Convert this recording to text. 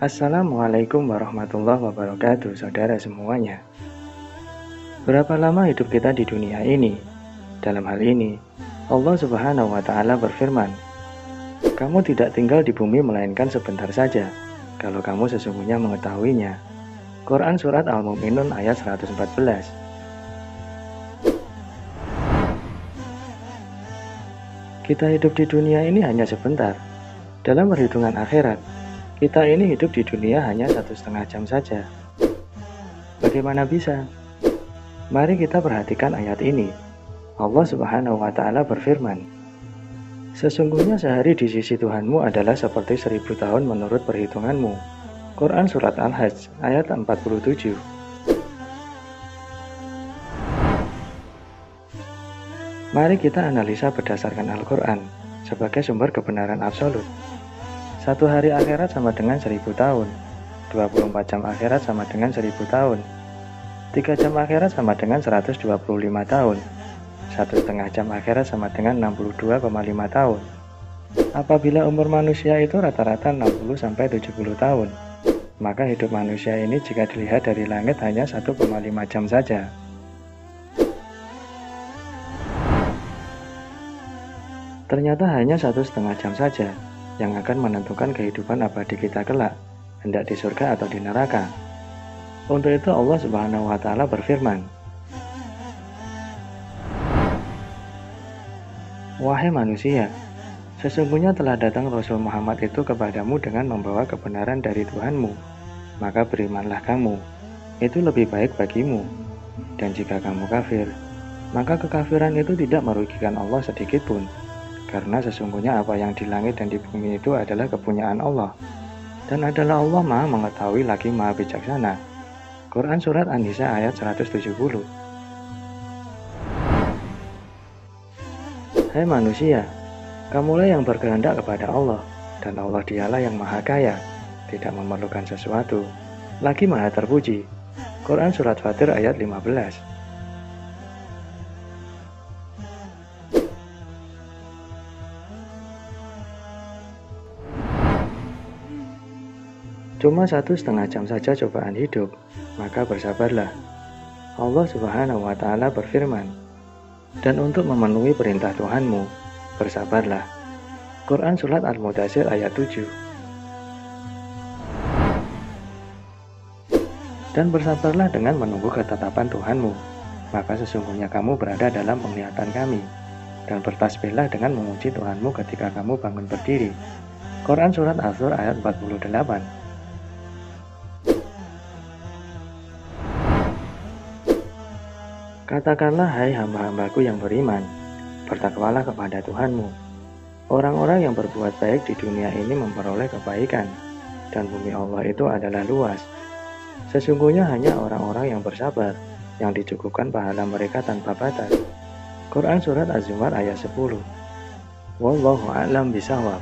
Assalamualaikum warahmatullahi wabarakatuh, saudara semuanya. Berapa lama hidup kita di dunia ini? Dalam hal ini, Allah Subhanahu wa Ta'ala berfirman, "Kamu tidak tinggal di bumi melainkan sebentar saja, kalau kamu sesungguhnya mengetahuinya." Quran Surat Al-Mu'minun ayat 114. Kita hidup di dunia ini hanya sebentar. Dalam perhitungan akhirat, kita ini hidup di dunia hanya 1,5 jam saja. Bagaimana bisa? Mari kita perhatikan ayat ini. Allah Subhanahu wa Ta'ala berfirman, "Sesungguhnya sehari di sisi Tuhanmu adalah seperti 1000 tahun menurut perhitunganmu." Quran Surat Al-Hajj ayat 47. Mari kita analisa berdasarkan Al-Quran sebagai sumber kebenaran absolut. Satu hari akhirat sama dengan 1000 tahun, 24 jam akhirat sama dengan 1000 tahun, 3 jam akhirat sama dengan 125 tahun, 1,5 jam akhirat sama dengan 62,5 tahun. Apabila umur manusia itu rata-rata 60-70 tahun, maka hidup manusia ini jika dilihat dari langit hanya 1,5 jam saja. Ternyata hanya 1,5 jam saja yang akan menentukan kehidupan abadi kita kelak, hendak di surga atau di neraka. Untuk itu Allah Subhanahu wa Ta'ala berfirman, "Wahai manusia, sesungguhnya telah datang Rasul Muhammad itu kepadamu dengan membawa kebenaran dari Tuhanmu, maka berimanlah kamu, itu lebih baik bagimu. Dan jika kamu kafir, maka kekafiran itu tidak merugikan Allah sedikitpun, karena sesungguhnya apa yang di langit dan di bumi itu adalah kepunyaan Allah, dan adalah Allah Maha Mengetahui lagi Maha Bijaksana." Quran Surat An-Nisa ayat 170. Hai manusia, kamulah yang berkehendak kepada Allah, dan Allah dialah yang Maha Kaya, tidak memerlukan sesuatu, lagi Maha Terpuji. Quran Surat Fatir ayat 15. Cuma 1,5 jam saja cobaan hidup, maka bersabarlah. Allah Subhanahu wa Ta'ala berfirman, "Dan untuk memenuhi perintah Tuhanmu, bersabarlah." Quran Surat Al-Mudaththir ayat 7. Dan bersabarlah dengan menunggu ketetapan Tuhanmu, maka sesungguhnya kamu berada dalam penglihatan kami, dan bertasbihlah dengan memuji Tuhanmu ketika kamu bangun berdiri. Quran Surat Asy-Syura ayat 48. Katakanlah, hai hamba-hambaku yang beriman, bertakwalah kepada Tuhanmu. Orang-orang yang berbuat baik di dunia ini memperoleh kebaikan, dan bumi Allah itu adalah luas. Sesungguhnya hanya orang-orang yang bersabar, yang dicukupkan pahala mereka tanpa batas. Quran Surat Az-Zumar ayat 10. Wallahu a'lam bishawab.